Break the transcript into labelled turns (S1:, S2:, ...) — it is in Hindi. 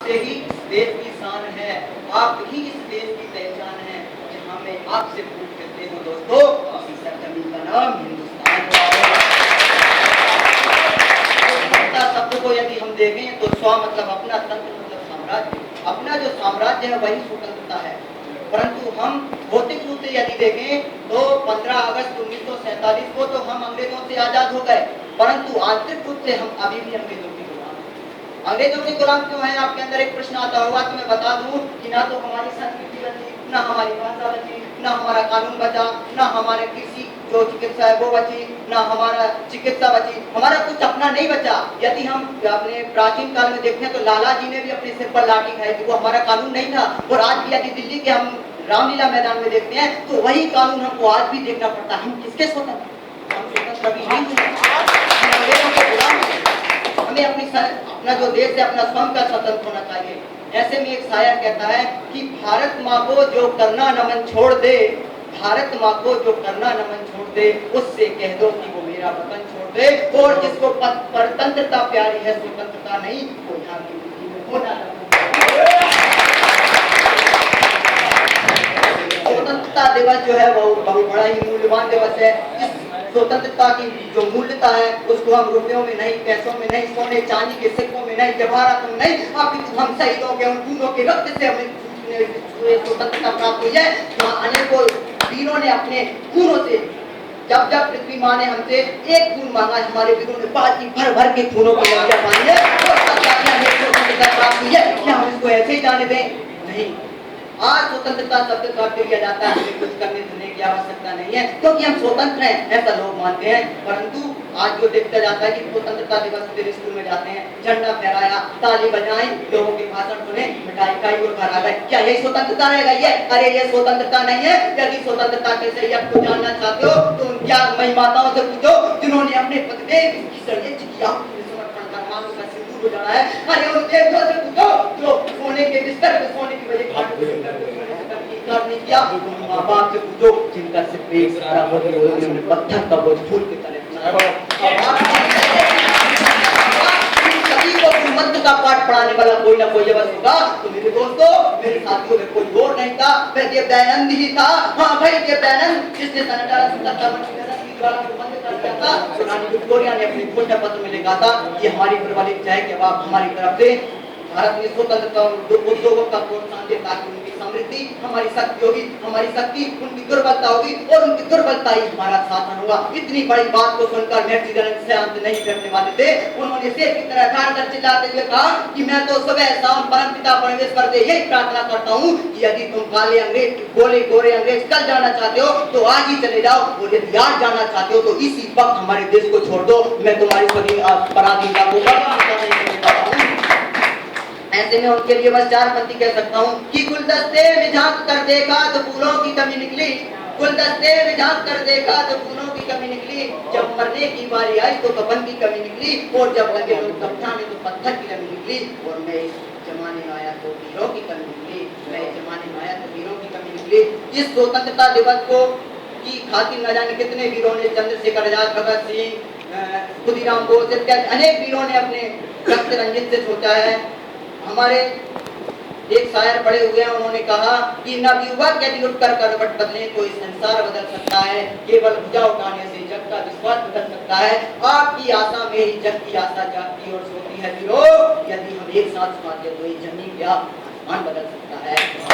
S1: से ही देश की शान है, आप ही इस देश की पहचान है, जहाँ मैं आपसे पूछ करते हूँ दोस्तों, इसी सरजमीन का नाम हिंदुस्तान है। शब्द को यदि हम देखें तो स्व मतलब अपना, तंत्र मतलब साम्राज्य, अपना जो साम्राज्य है वही स्वतंत्रता है। परंतु हम भौतिक रूप से यदि देखें तो 15 अगस्त 1947 को तो हम अंग्रेजों से आजाद हो गए, परंतु आंतरिक रूप से हम अभी भी अंग्रेजों के गुलाम हैं। अंग्रेजों के गुलाम क्यों हैं? आपके अंदर एक प्रश्न आता होगा, तो मैं बता दूं कि ना तो हमारी संस्कृति बची, ना हमारी भाषा बची, ना हमारा कानून बचा, ना हमारे कृषि जो चिकित्सा है वो बची, ना हमारा चिकित्सा बची, हमारा कुछ अपना नहीं बचा। यदि हम अपने प्राचीन काल में देखें तो लाला जी ने भी अपने सिर पर लाठी खाई थी, वो हमारा कानून नहीं था। और आज भी यदि दिल्ली के हम रामलीला मैदान में देखते हैं तो वही कानून हमको आज भी देखना पड़ता है। हम किसके स्वतंत्र? हम स्वतंत्र अभी नहीं हैं, हमें अपना जो देश है अपना स्वयं का स्वतंत्र होना चाहिए। ऐसे में एक शायर कहता है कि भारत माँ को जो करना नमन छोड़ दे, भारत माँ को जो करना नमन छोड़ दे, उससे कह दो कि वो मेरा वतन छोड़ दे। और जिसको परतंत्रता प्यारी है, स्वतंत्रता नहीं, वो यहाँ की बुद्धि में होना। स्वतंत्रता दिवस जो है वो बहुत बड़ा ही मूल्यवान दिवस है। इस स्वतंत्रता की जो मूल्यता है उसको हम रुपयों में नहीं, पैसों में नहीं, सोने चांदी के सिक्कों में नहीं, जवाहरातों में नहीं, हम शहीदों के उन खूनों के रक्त से हमें स्वतंत्रता प्राप्त हुई है। अनेकों वीरों ने अपने खूनों से, जब जब पृथ्वी माँ ने हमसे एक खून मांगा, हमारे वीरों ने बाल्टी भर भर के खूनों को लज्जा पाई है और स्वतंत्रता प्राप्त हुई है। क्या हम इसको ऐसे ही जाने दें? नहीं। आज स्वतंत्रता शब्द का अर्थ किया जाता है, हमें कुछ करने देने की आवश्यकता नहीं है क्योंकि हम स्वतंत्र हैं, ऐसा लोग मानते हैं। परंतु आज जो देखा जाता है कि स्वतंत्रता दिवस के दिन स्कूल में जाते हैं, झंडा फहराया, ताली बजाई, लोगों के भाषण सुने, मिठाई खाई और घर आ गए। क्या यही स्वतंत्रता रह गई है? अरे ये स्वतंत्रता नहीं है। यदि स्वतंत्रता के सही को जानना चाहते हो तो उन क्या महिमाताओं से पूछो जिन्होंने अपने पतिदेव की षड्यंत्र किया, जाना है। अरे उन देवों से पूछो जो सोने के बिस्तर पे सोने की वजह नहीं किया, माँ बाप से पूछो जिनका सिर्फ एक सारा उन्होंने पत्थर का बोझ फूल के तले सभी को मंत्र का पाठ पढ़ाने वाला कोई ना कोई जबरदस्त होगा। तो मेरे दोस्तों, मेरे साथियों में कोई और नहीं था, वह देवदयानंद ही था। हाँ भाई, देवदयानंद जिसने सन 1857 रानी विक्टोरिया ने अपने घोषणा पत्र में लिखा था कि हमारी प्रबलित है कि आप हमारी तरफ से भारत में स्वतंत्रता उद्योगों का प्रोत्साहन दे ताकि उनकी समृद्धि हमारी शक्ति होगी, हमारी शक्ति उनकी दुर्बलता होगी और उनकी दुर्बलता ही हमारा साधन होगा। इतनी बड़ी बात को सुनकर महर्षि दयानंद शांत नहीं बैठने वाले थे। उन्होंने शेर की तरह ठाड़ कर चिल्लाते हुए कहा कि मैं तो सुबह शाम परमपिता परमेश्वर से यही प्रार्थना करता हूँ कि यदि तुम काले अंग्रेज, गोले गोरे अंग्रेज कल जाना चाहते हो तो आज ही चले जाओ, और यदि आज जाना चाहते हो तो इसी वक्त हमारे देश को छोड़ दो। मैं तुम्हारी पराधीनता को ऐसे में उनके लिए बस चार पंक्ति कह सकता हूँ कि गुलदस्ते में झांक कर देखा तो फूलों की कमी निकली, गुलदस्ते में झांक कर देखा तो फूलों की कमी निकली, जब मरने की बारी आई तो कफन की कमी निकली, और जब लगे लोग समझाने तो पत्थर की कमी निकली, और मैं इस जमाने में आया तो वीरों की कमी निकली, मैं इस जमाने में आया तो वीरों की कमी निकली। इस स्वतंत्रता दिवस को की खातिर न जाने कितने वीरों ने, चंद्रशेखर आजाद, भगत सिंह, खुदीराम बोस इत्यादि अनेक वीरों ने अपने रक्त रंजित से सोचा है। हमारे एक शायर पढ़े हुए हैं, उन्होंने कहा कि नवयुवक यदि उठकर करवट बदले तो इस संसार बदल सकता है, केवल भुजा उठाने से जग का विश्वास बदल सकता है। आपकी आशा में ही जग की आशा जागती और सोती है वीरों, यदि हम एक साथ सोते तो ये जमीन क्या आसमान बदल सकता है।